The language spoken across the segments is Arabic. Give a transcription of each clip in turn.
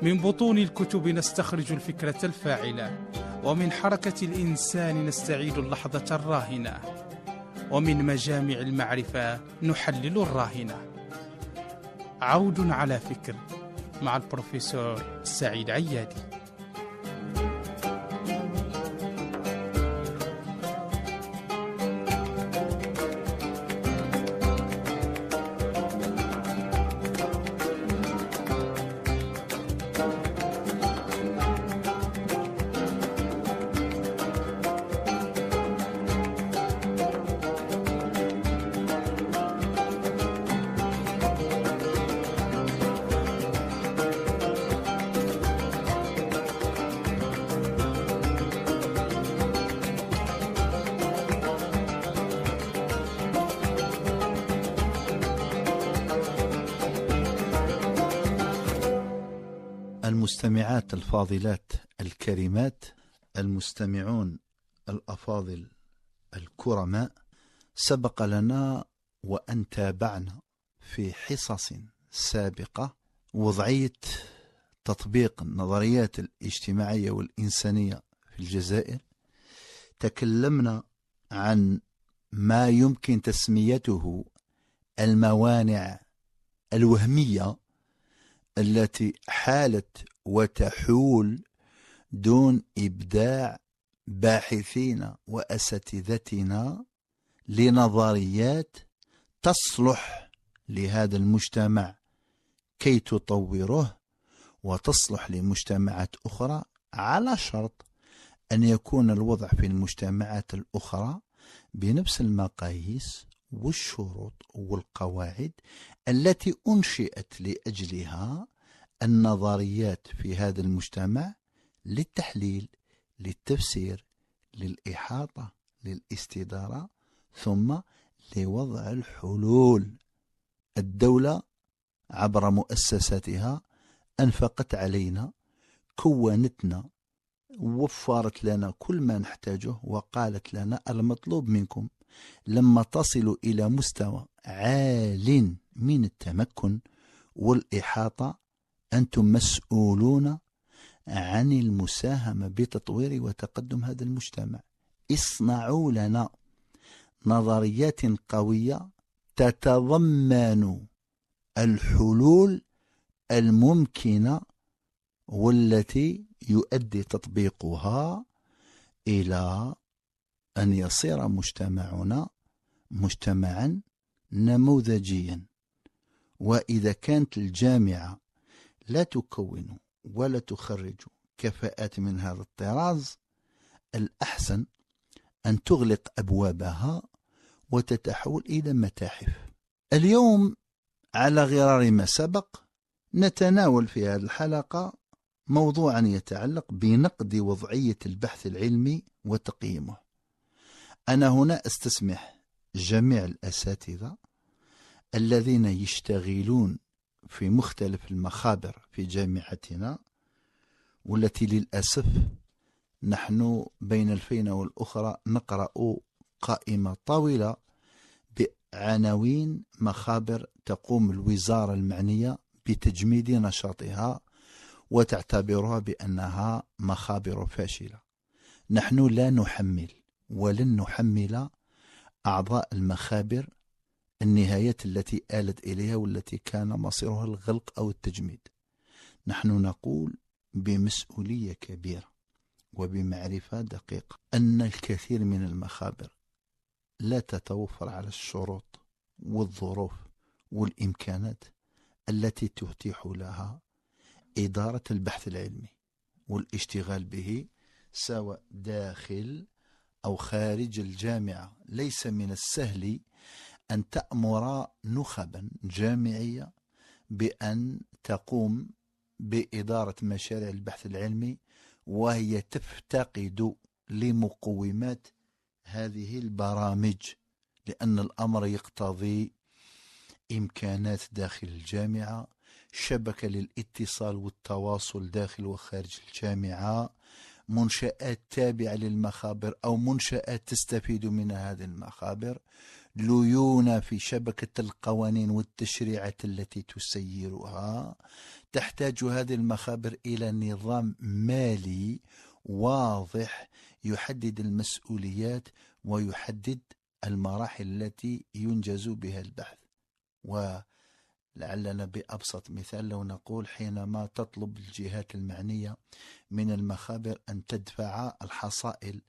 من بطون الكتب نستخرج الفكرة الفاعلة، ومن حركة الإنسان نستعيد اللحظة الراهنة، ومن مجامع المعرفة نحلل الراهنة. عود على فكر مع البروفيسور سعيد عيادي. المستمعات الفاضلات الكريمات، المستمعون الأفاضل الكرماء، سبق لنا وأن تابعنا في حصص سابقة وضعية تطبيق النظريات الاجتماعية والإنسانية في الجزائر. تكلمنا عن ما يمكن تسميته الموانع الوهمية التي حالت وتحول دون إبداع باحثين وأساتذتنا لنظريات تصلح لهذا المجتمع كي تطوره وتصلح لمجتمعات أخرى، على شرط أن يكون الوضع في المجتمعات الأخرى بنفس المقاييس والشروط والقواعد التي أنشئت لأجلها النظريات في هذا المجتمع، للتحليل، للتفسير، للإحاطة، للاستدارة، ثم لوضع الحلول. الدولة عبر مؤسساتها أنفقت علينا، كونتنا، وفرت لنا كل ما نحتاجه، وقالت لنا المطلوب منكم لما تصلوا إلى مستوى عال من التمكن والإحاطة أنتم مسؤولون عن المساهمة بتطوير وتقدم هذا المجتمع. اصنعوا لنا نظريات قوية تتضمن الحلول الممكنة والتي يؤدي تطبيقها إلى أن يصير مجتمعنا مجتمعا نموذجيا. وإذا كانت الجامعة لا تكون ولا تخرج كفاءات من هذا الطراز، الأحسن أن تغلق أبوابها وتتحول إلى متاحف. اليوم على غرار ما سبق نتناول في هذه الحلقة موضوعا يتعلق بنقد وضعية البحث العلمي وتقييمه. أنا هنا أستسمح جميع الأساتذة الذين يشتغلون في مختلف المخابر في جامعتنا، والتي للأسف نحن بين الفينة والأخرى نقرأ قائمة طويلة بعناوين مخابر تقوم الوزارة المعنية بتجميد نشاطها وتعتبرها بأنها مخابر فاشلة. نحن لا نحمل ولن نحمل أعضاء المخابر النهايات التي آلت إليها والتي كان مصيرها الغلق أو التجميد. نحن نقول بمسؤولية كبيرة وبمعرفة دقيقة أن الكثير من المخابر لا تتوفر على الشروط والظروف والإمكانات التي تتيح لها إدارة البحث العلمي والاشتغال به، سواء داخل أو خارج الجامعة. ليس من السهل أن تأمر نخبا جامعية بأن تقوم بإدارة مشاريع البحث العلمي وهي تفتقد لمقومات هذه البرامج، لأن الأمر يقتضي إمكانات داخل الجامعة، شبكة للاتصال والتواصل داخل وخارج الجامعة، منشآت تابعة للمخابر أو منشآت تستفيد من هذه المخابر، ليونة في شبكة القوانين والتشريعات التي تسيرها، تحتاج هذه المخابر إلى نظام مالي واضح يحدد المسؤوليات ويحدد المراحل التي ينجز بها البحث. ولعلنا بأبسط مثال لو نقول حينما تطلب الجهات المعنية من المخابر أن تدفع الحصائل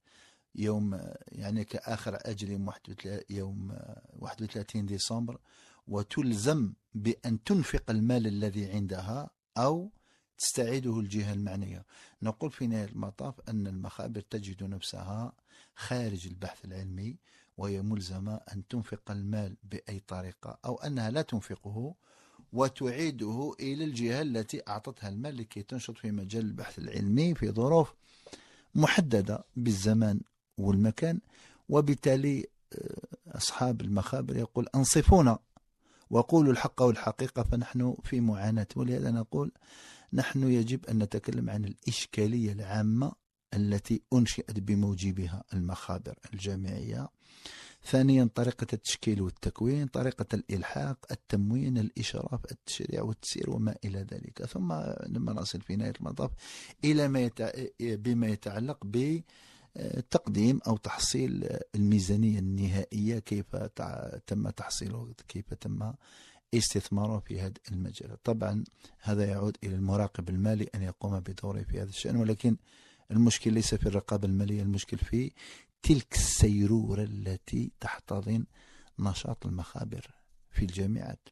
يوم يعني كآخر أجل يوم 31 ديسمبر، وتلزم بأن تنفق المال الذي عندها أو تستعيده الجهة المعنية، نقول في نهاية المطاف أن المخابر تجد نفسها خارج البحث العلمي، وهي ملزمة أن تنفق المال بأي طريقة أو أنها لا تنفقه وتعيده إلى الجهة التي أعطتها المال لكي تنشط في مجال البحث العلمي في ظروف محددة بالزمان والمكان. وبالتالي أصحاب المخابر يقول أنصفونا وقولوا الحق والحقيقة، فنحن في معاناة. ولهذا نقول نحن يجب أن نتكلم عن الإشكالية العامة التي أنشئت بموجبها المخابر الجامعية. ثانيا طريقة التشكيل والتكوين، طريقة الإلحاق، التموين، الإشراف، التشريع والتسيير وما إلى ذلك. ثم لما نصل في نهاية المطاف إلى بما يتعلق بتقديم أو تحصيل الميزانية النهائية، كيف تم تحصيله، كيف تم استثماره في هذا المجال. طبعا هذا يعود إلى المراقب المالي أن يقوم بدوره في هذا الشأن، ولكن المشكل ليس في الرقابة المالية، المشكل في تلك السيرورة التي تحتضن نشاط المخابر في الجامعات.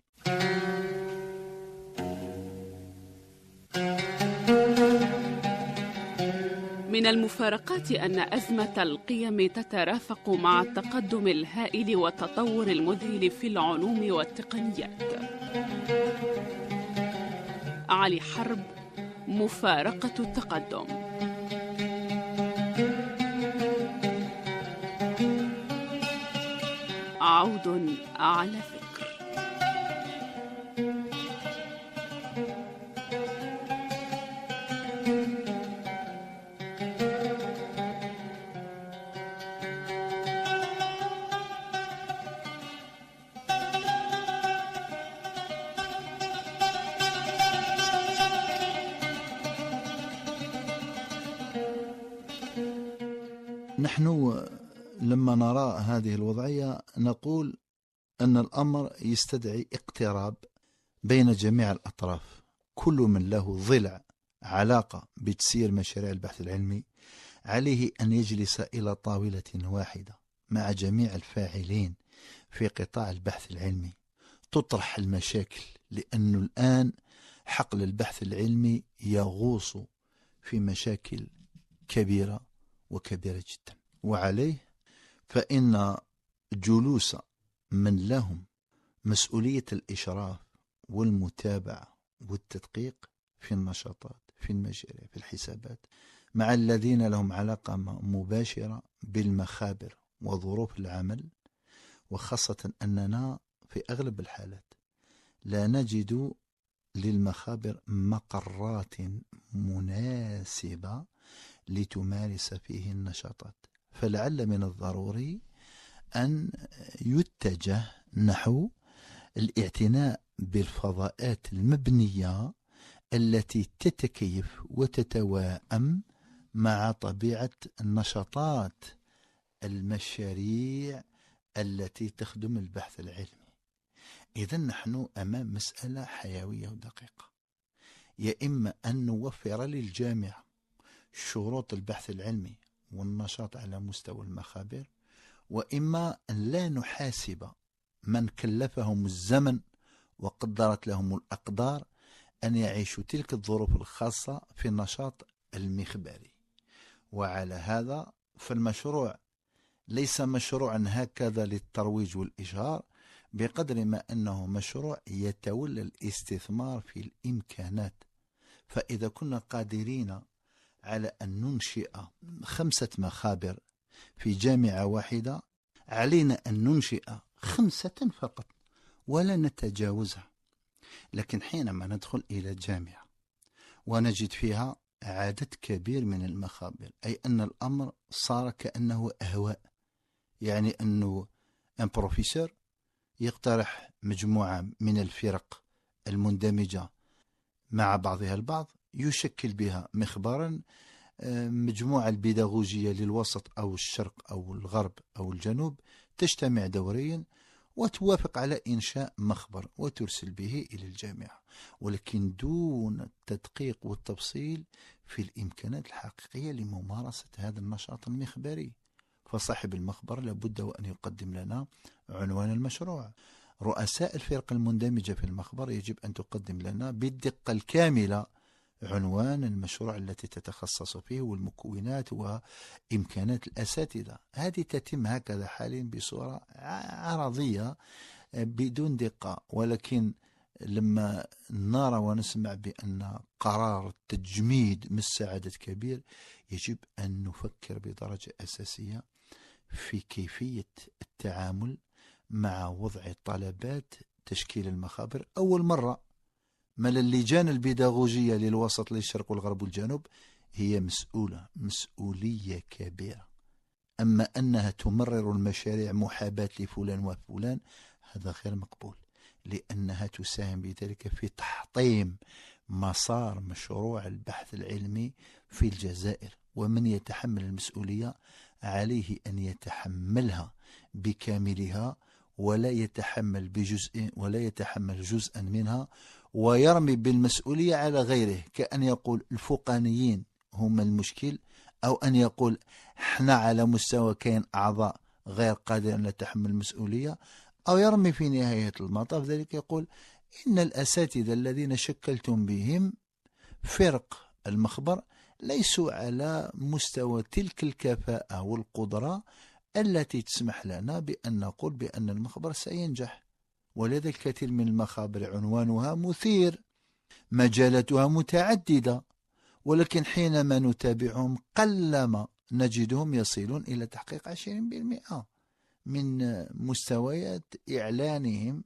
من المفارقات أن أزمة القيم تترافق مع التقدم الهائل والتطور المذهل في العلوم والتقنيات. علي حرب، مفارقة التقدم. عود على فكر. نحن لما نرى هذه الوضعية نقول أن الأمر يستدعي اقتراب بين جميع الأطراف، كل من له ضلع علاقة بتسيير مشاريع البحث العلمي عليه أن يجلس إلى طاولة واحدة مع جميع الفاعلين في قطاع البحث العلمي، تطرح المشاكل، لأنه الآن حقل البحث العلمي يغوص في مشاكل كبيرة وكبيرة جدا. وعليه فإن جلوس من لهم مسؤولية الإشراف والمتابعة والتدقيق في النشاطات، في المشاريع، في الحسابات، مع الذين لهم علاقة مباشرة بالمخابر وظروف العمل، وخاصة أننا في أغلب الحالات لا نجد للمخابر مقرات مناسبة لتمارس فيه النشاطات، فلعل من الضروري أن يتجه نحو الاعتناء بالفضاءات المبنية التي تتكيف وتتواءم مع طبيعة النشاطات المشاريع التي تخدم البحث العلمي. إذن نحن أمام مسألة حيوية ودقيقة، يا إما أن نوفر للجامعة شروط البحث العلمي والنشاط على مستوى المخابر، وإما أن لا نحاسب من كلفهم الزمن وقدرت لهم الأقدار أن يعيشوا تلك الظروف الخاصة في النشاط المخبري. وعلى هذا فالمشروع ليس مشروعا هكذا للترويج والإشهار، بقدر ما أنه مشروع يتولى الاستثمار في الإمكانات. فإذا كنا قادرين على أن ننشئ 5 مخابر في جامعة واحدة، علينا أن ننشئ 5 فقط ولا نتجاوزها. لكن حينما ندخل إلى جامعة ونجد فيها عدد كبير من المخابر، أي أن الأمر صار كأنه أهواء، يعني أنه ان بروفيسور يقترح مجموعة من الفرق المندمجة مع بعضها البعض يشكل بها مخبرا مجموعة البيداغوجية للوسط أو الشرق أو الغرب أو الجنوب تجتمع دوريا وتوافق على إنشاء مخبر وترسل به إلى الجامعة، ولكن دون التدقيق والتفصيل في الإمكانات الحقيقية لممارسة هذا النشاط المخبري. فصاحب المخبر لابد وأن يقدم لنا عنوان المشروع. رؤساء الفرق المندمجة في المخبر يجب أن تقدم لنا بالدقة الكاملة عنوان المشروع التي تتخصص فيه والمكونات وإمكانات الأساتذة. هذه تتم هكذا حاليا بصورة عرضية بدون دقة، ولكن لما نرى ونسمع بأن قرار التجميد مس عدد كبير يجب أن نفكر بدرجة أساسية في كيفية التعامل مع وضع طلبات تشكيل المخابر. أول مرة مال اللجان البيداغوجية للوسط للشرق والغرب والجنوب هي مسؤولية كبيرة. أما أنها تمرر المشاريع محاباة لفلان وفلان هذا غير مقبول، لأنها تساهم بذلك في تحطيم مسار مشروع البحث العلمي في الجزائر. ومن يتحمل المسؤولية عليه أن يتحملها بكاملها ولا يتحمل جزءا منها ويرمي بالمسؤولية على غيره، كأن يقول الفوقانيين هم المشكل، أو أن يقول احنا على مستوى كاين أعضاء غير قادرين على تحمل المسؤولية، أو يرمي في نهاية المطاف ذلك يقول إن الأساتذة الذين شكلتم بهم فرق المخبر ليسوا على مستوى تلك الكفاءة والقدرة التي تسمح لنا بأن نقول بأن المخبر سينجح. ولذا الكثير من المخابر عنوانها مثير، مجالاتها متعددة، ولكن حينما نتابعهم قلما نجدهم يصلون إلى تحقيق 20% من مستويات إعلانهم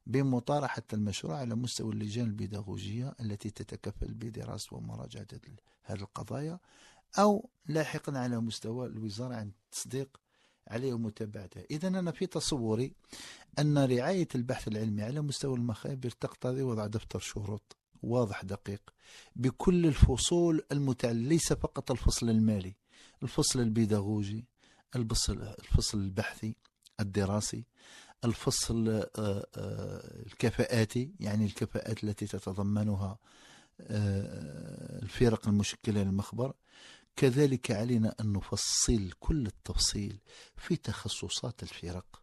بمطارحة المشروع على مستوى اللجان البيداغوجية التي تتكفل بدراسة ومراجعة هذه القضايا، أو لاحقا على مستوى الوزارة عن التصديق عليه ومتابعته. إذن أنا في تصوري أن رعاية البحث العلمي على مستوى المخابر تقتضي وضع دفتر شروط واضح دقيق بكل الفصول المتعلقة، ليس فقط الفصل المالي، الفصل البيداغوجي، الفصل البحثي الدراسي، الفصل الكفاءاتي، يعني الكفاءات التي تتضمنها الفرق المشكلة للمخبر. كذلك علينا أن نفصل كل التفصيل في تخصصات الفرق.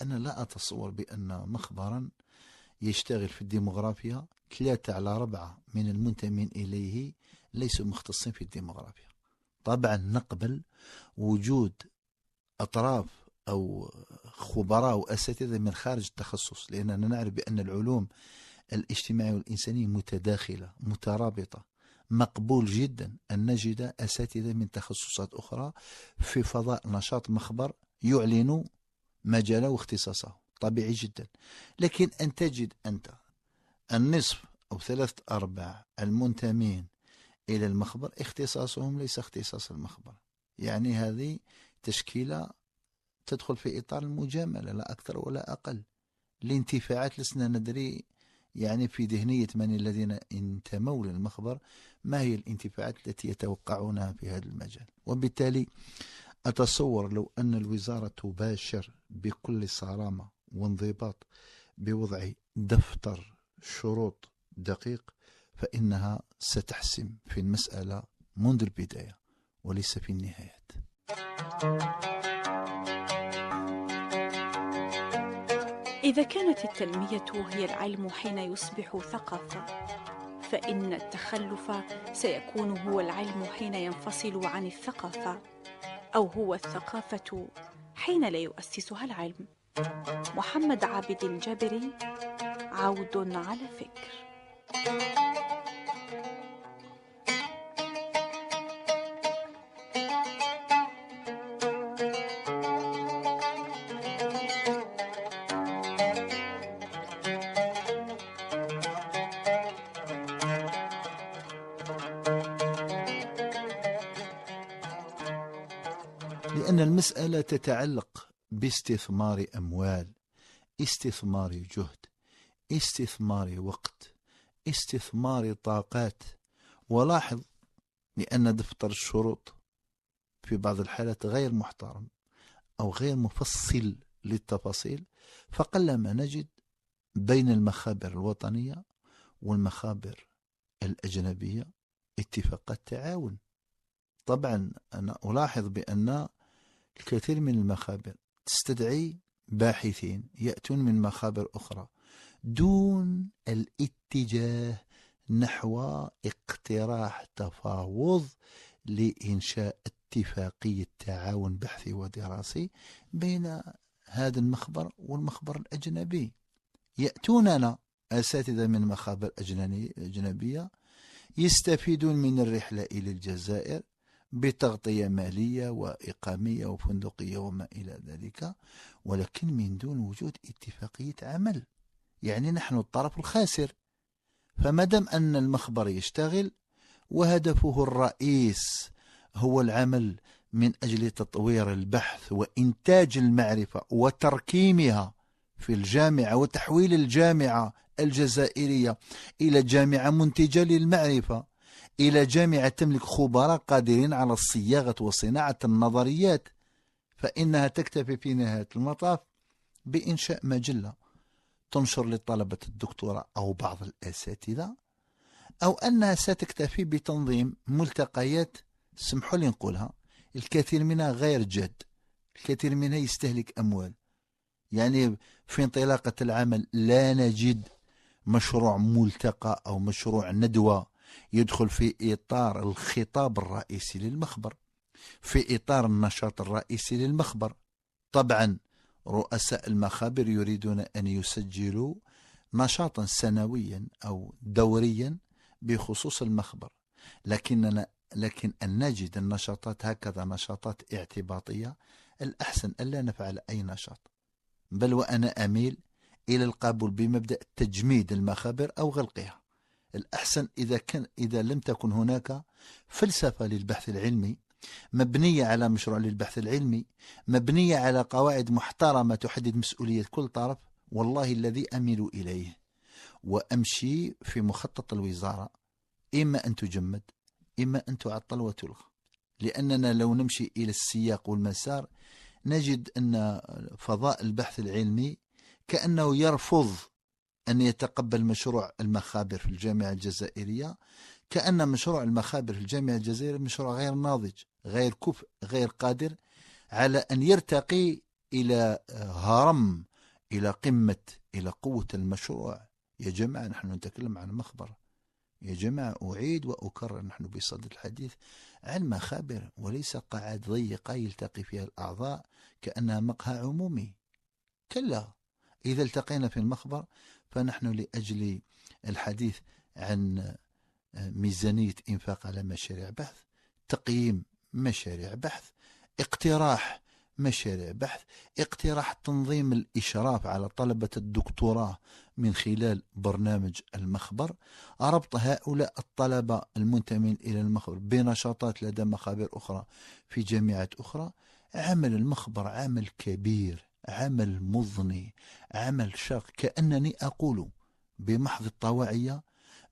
أنا لا أتصور بأن مخبرا يشتغل في الديموغرافيا 3/4 من المنتمين إليه ليسوا مختصين في الديموغرافيا. طبعا نقبل وجود أطراف أو خبراء وأساتذة من خارج التخصص، لأننا نعرف بأن العلوم الاجتماعية والإنسانية متداخلة مترابطة. مقبول جدا أن نجد أساتذة من تخصصات أخرى في فضاء نشاط مخبر يعلن مجاله واختصاصه، طبيعي جدا. لكن أن تجد أنت النصف أو 3/4 المنتمين إلى المخبر اختصاصهم ليس اختصاص المخبر، يعني هذه تشكيلة تدخل في إطار المجاملة لا أكثر ولا أقل. الانتفاعات لسنا ندري يعني في ذهنية من الذين انتموا للمخبر ما هي الانتفاعات التي يتوقعونها في هذا المجال. وبالتالي أتصور لو أن الوزارة تباشر بكل صرامة وانضباط بوضع دفتر شروط دقيق فإنها ستحسم في المسألة منذ البداية وليس في النهايات. إذا كانت التنمية هي العلم حين يصبح ثقافة، فإن التخلف سيكون هو العلم حين ينفصل عن الثقافة، أو هو الثقافة حين لا يؤسسها العلم. محمد عابد الجابري، عود على فكر. لأن المسألة تتعلق باستثمار أموال، استثمار جهد، استثمار وقت، استثمار طاقات. ولاحظ لأن دفتر الشروط في بعض الحالات غير محترم أو غير مفصل للتفاصيل، فقلما نجد بين المخابر الوطنية والمخابر الأجنبية اتفاقات تعاون. طبعا أنا ألاحظ بأن الكثير من المخابر تستدعي باحثين يأتون من مخابر أخرى دون الاتجاه نحو اقتراح تفاوض لإنشاء اتفاقية تعاون بحثي ودراسي بين هذا المخبر والمخبر الأجنبي. يأتوننا أساتذة من مخابر أجنبية يستفيدون من الرحلة إلى الجزائر بتغطية مالية وإقامية وفندقية وما إلى ذلك، ولكن من دون وجود اتفاقية عمل. يعني نحن الطرف الخاسر. فمادام أن المخبر يشتغل وهدفه الرئيس هو العمل من أجل تطوير البحث وإنتاج المعرفة وتركيمها في الجامعة وتحويل الجامعة الجزائرية إلى جامعة منتجة للمعرفة، إلى جامعة تملك خبراء قادرين على الصياغة وصناعة النظريات، فإنها تكتفي في نهاية المطاف بإنشاء مجلة تنشر لطلبة الدكتوراه أو بعض الأساتذة، أو أنها ستكتفي بتنظيم ملتقيات سمحوا لي نقولها الكثير منها غير جاد، الكثير منها يستهلك أموال. يعني في انطلاقة العمل لا نجد مشروع ملتقى أو مشروع ندوة يدخل في إطار الخطاب الرئيسي للمخبر، في إطار النشاط الرئيسي للمخبر. طبعا رؤساء المخابر يريدون أن يسجلوا نشاطا سنويا أو دوريا بخصوص المخبر، لكن أن نجد النشاطات هكذا نشاطات اعتباطية، الأحسن ألا نفعل أي نشاط. بل وأنا أميل إلى القبول بمبدأ تجميد المخابر أو غلقها. الأحسن إذا لم تكن هناك فلسفة للبحث العلمي مبنية على مشروع للبحث العلمي، مبنية على قواعد محترمة تحدد مسؤولية كل طرف، والله الذي أميل إليه وأمشي في مخطط الوزارة إما أن تجمد إما أن تعطل وتلغى. لأننا لو نمشي إلى السياق والمسار نجد أن فضاء البحث العلمي كأنه يرفض أن يتقبل مشروع المخابر في الجامعة الجزائرية، كأن مشروع المخابر في الجامعة الجزائرية مشروع غير ناضج، غير كفء، غير قادر على أن يرتقي إلى هرم، إلى قمة، إلى قوة المشروع. يا جماعة نحن نتكلم عن مخبر، يا جماعة أعيد وأكرر نحن بصدد الحديث عن مخابر وليس قاعات ضيقة يلتقي فيها الأعضاء كأنها مقهى عمومي. كلا، إذا التقينا في المخبر فنحن لأجل الحديث عن ميزانية إنفاق على مشاريع بحث، تقييم مشاريع بحث، اقتراح مشاريع بحث، اقتراح تنظيم الإشراف على طلبة الدكتوراه من خلال برنامج المخبر، ربط هؤلاء الطلبة المنتمين إلى المخبر بنشاطات لدى مخابر أخرى في جامعات أخرى. عمل المخبر عمل كبير، عمل مضني، عمل شاق. كأنني أقول بمحض الطواعية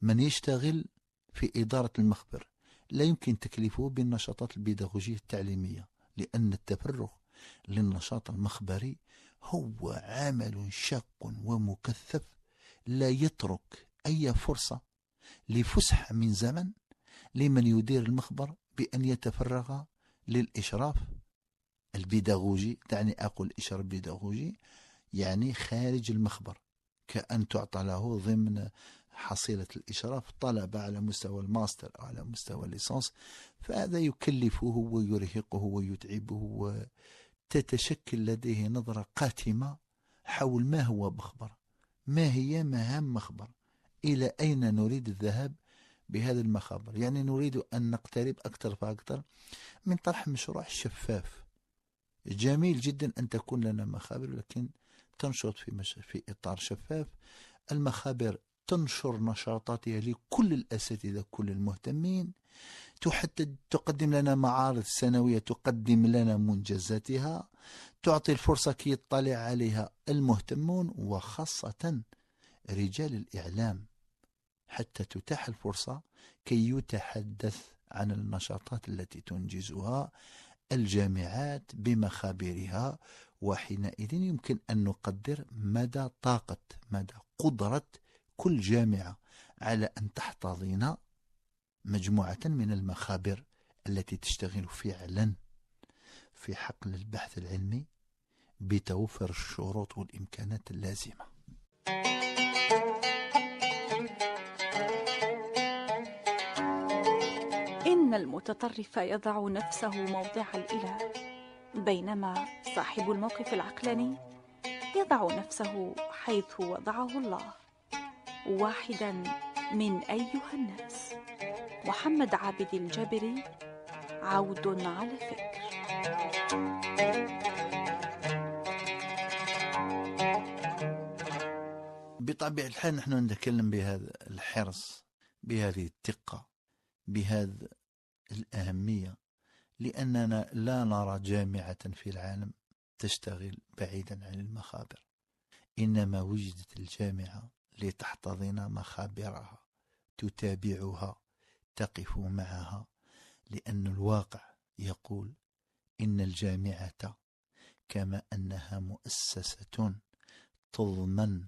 من يشتغل في إدارة المخبر لا يمكن تكليفه بالنشاطات البيداغوجية التعليمية، لأن التفرغ للنشاط المخبري هو عمل شاق ومكثف لا يترك أي فرصة لفسحة من زمن لمن يدير المخبر بأن يتفرغ للإشراف البيداغوجي. دعني أقول إشراف بيداغوجي يعني خارج المخبر، كأن تعطى له ضمن حصيلة الإشراف طلبة على مستوى الماستر أو على مستوى الليسانس، فهذا يكلفه ويرهقه ويتعبه، وتتشكل لديه نظرة قاتمة حول ما هو مخبر، ما هي مهام مخبر، إلى أين نريد الذهاب بهذا المخابر. يعني نريد أن نقترب أكثر فأكثر من طرح مشروع شفاف. جميل جدا أن تكون لنا مخابر لكن تنشط في إطار شفاف. المخابر تنشر نشاطاتها لكل الأساتذة كل المهتمين، تقدم لنا معارض سنوية، تقدم لنا منجزاتها، تعطي الفرصة كي يطلع عليها المهتمون وخاصة رجال الإعلام. حتى تتاح الفرصة كي يتحدث عن النشاطات التي تنجزها الجامعات بمخابرها، وحينئذ يمكن أن نقدر مدى طاقة، مدى قدرة كل جامعة على أن تحتضن مجموعة من المخابر التي تشتغل فعلا في حقل البحث العلمي بتوفر الشروط والإمكانات اللازمة. إن المتطرف يضع نفسه موضع الإله، بينما صاحب الموقف العقلاني يضع نفسه حيث وضعه الله. واحدا من أيها الناس. محمد عابد الجابري، عود على الفكر. بطبيعة الحال نحن نتكلم بهذا الحرص، بهذه الدقة، بهذه الأهمية، لأننا لا نرى جامعة في العالم تشتغل بعيدا عن المخابر، إنما وجدت الجامعة لتحتضن مخابرها، تتابعها، تقف معها، لأن الواقع يقول إن الجامعة كما أنها مؤسسة تضمن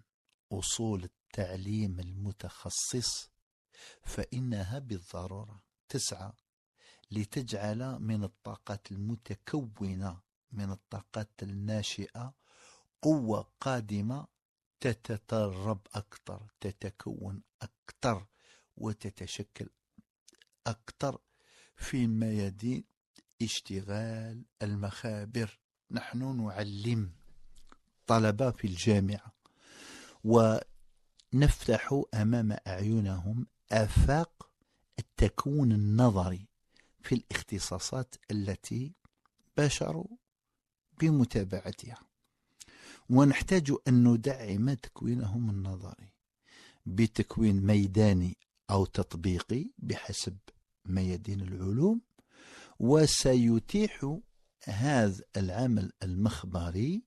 أصول التعليم المتخصص، فإنها بالضرورة تسعى لتجعل من الطاقات المتكونة، من الطاقات الناشئة، قوة قادمة تتدرب أكثر، تتكون أكثر، وتتشكل أكثر في ميادين اشتغال المخابر. نحن نعلم طلبة في الجامعة ونفتح أمام أعينهم آفاق التكون النظري في الاختصاصات التي باشروا بمتابعتها، ونحتاج أن ندعم تكوينهم النظري بتكوين ميداني أو تطبيقي بحسب ميادين العلوم، وسيتيح هذا العمل المخبري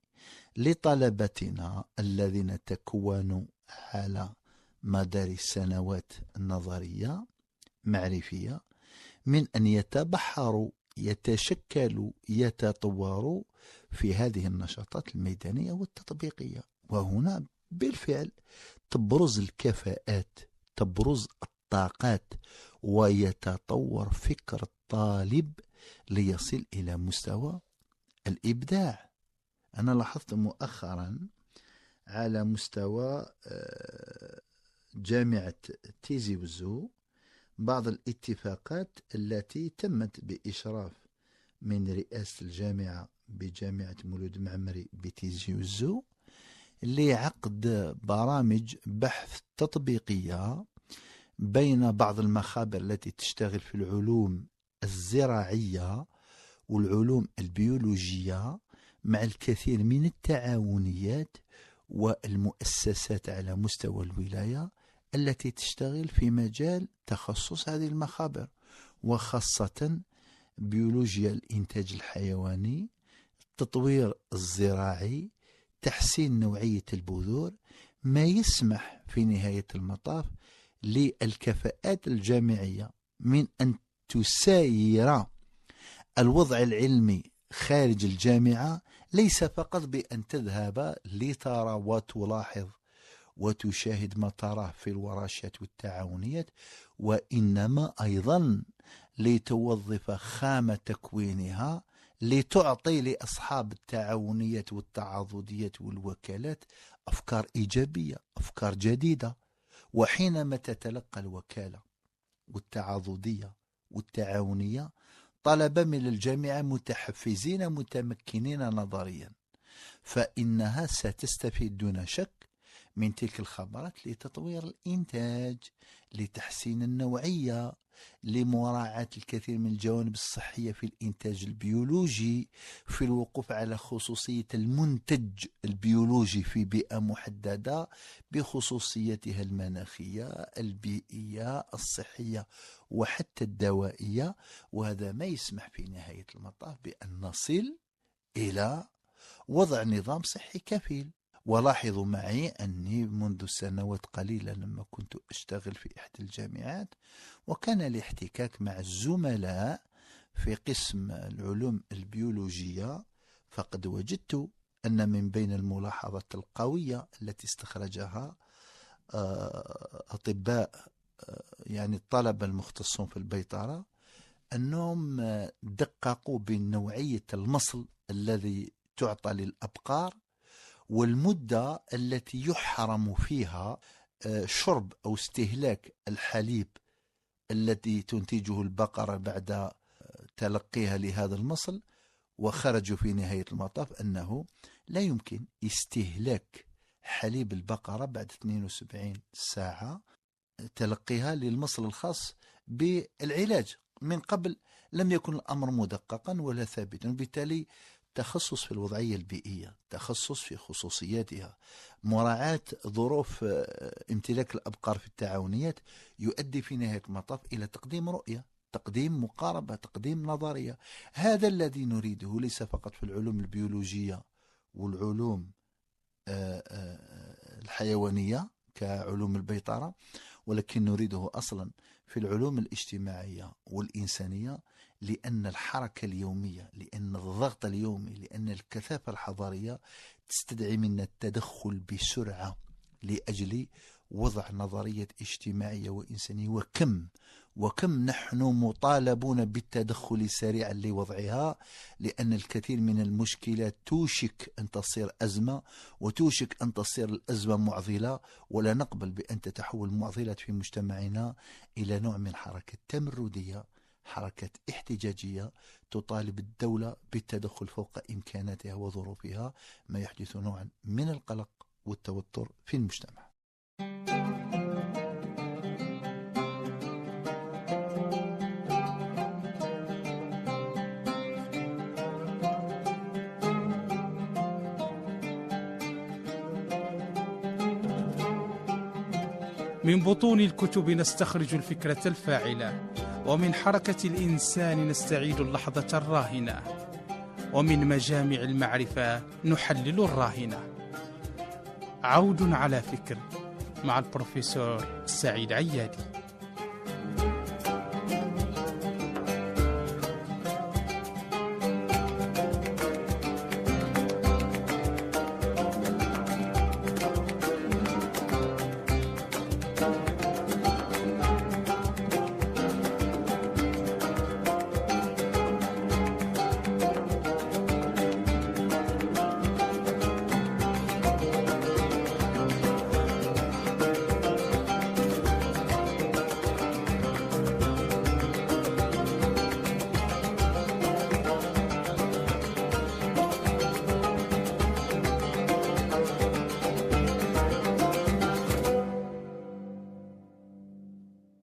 لطلبتنا الذين تكونوا على مدار السنوات النظرية معرفية من أن يتبحروا، يتشكلوا، يتطوروا في هذه النشاطات الميدانية والتطبيقية. وهنا بالفعل تبرز الكفاءات، تبرز الطاقات، ويتطور فكر الطالب ليصل إلى مستوى الإبداع. أنا لاحظت مؤخرا على مستوى جامعة تيزي وزو بعض الاتفاقات التي تمت بإشراف من رئاسة الجامعة بجامعة مولود معمري بتيزي وزو لعقد برامج بحث تطبيقية بين بعض المخابر التي تشتغل في العلوم الزراعية والعلوم البيولوجية مع الكثير من التعاونيات والمؤسسات على مستوى الولاية التي تشتغل في مجال تخصص هذه المخابر، وخاصة بيولوجيا الإنتاج الحيواني، التطوير الزراعي، تحسين نوعية البذور، ما يسمح في نهاية المطاف للكفاءات الجامعية من أن تساير الوضع العلمي خارج الجامعة، ليس فقط بأن تذهب لترى وتلاحظ وتشاهد ما تراه في الورشات والتعاونيات، وإنما أيضا لتوظف خامة تكوينها لتعطي لأصحاب التعاونيات والتعاضديات والوكالات أفكار إيجابية، أفكار جديدة. وحينما تتلقى الوكالة والتعاضدية والتعاونية طلبة من الجامعة متحفزين متمكنين نظريا، فإنها ستستفيد دون شك من تلك الخبرات لتطوير الإنتاج، لتحسين النوعية، لمراعاة الكثير من الجوانب الصحية في الإنتاج البيولوجي، في الوقوف على خصوصية المنتج البيولوجي في بيئة محددة بخصوصيتها المناخية، البيئية، الصحية، وحتى الدوائية. وهذا ما يسمح في نهاية المطاف بأن نصل إلى وضع نظام صحي كفيل. ولاحظوا معي أني منذ سنوات قليلة لما كنت أشتغل في إحدى الجامعات وكان لي احتكاك مع الزملاء في قسم العلوم البيولوجية، فقد وجدت أن من بين الملاحظات القوية التي استخرجها أطباء يعني الطلبة المختصون في البيطرة أنهم دققوا بنوعية المصل الذي تعطى للأبقار والمدة التي يحرم فيها شرب أو استهلاك الحليب الذي تنتجه البقرة بعد تلقيها لهذا المصل، وخرجوا في نهاية المطاف أنه لا يمكن استهلاك حليب البقرة بعد 72 ساعة تلقيها للمصل الخاص بالعلاج. من قبل لم يكن الأمر مدققا ولا ثابتا، بالتالي تخصص في الوضعية البيئية، تخصص في خصوصياتها، مراعاة ظروف امتلاك الأبقار في التعاونيات يؤدي في نهاية المطاف إلى تقديم رؤية، تقديم مقاربة، تقديم نظرية. هذا الذي نريده ليس فقط في العلوم البيولوجية والعلوم الحيوانية كعلوم البيطرة، ولكن نريده أصلا في العلوم الاجتماعية والإنسانية، لأن الحركة اليومية، لأن الضغط اليومي، لأن الكثافة الحضارية تستدعي منا التدخل بسرعة لأجل وضع نظرية اجتماعية وإنسانية، وكم نحن مطالبون بالتدخل سريعا لوضعها، لأن الكثير من المشكلات توشك أن تصير أزمة، وتوشك أن تصير الأزمة معضلة، ولا نقبل بأن تتحول المعضلات في مجتمعنا إلى نوع من حركة تمردية، حركة احتجاجية تطالب الدولة بالتدخل فوق إمكاناتها وظروفها، ما يحدث نوعا من القلق والتوتر في المجتمع. من بطون الكتب نستخرج الفكرة الفاعلة، ومن حركة الإنسان نستعيد اللحظة الراهنة، ومن مجامع المعرفة نحلل الراهنة. عود على فكر مع البروفيسور سعيد عيادي.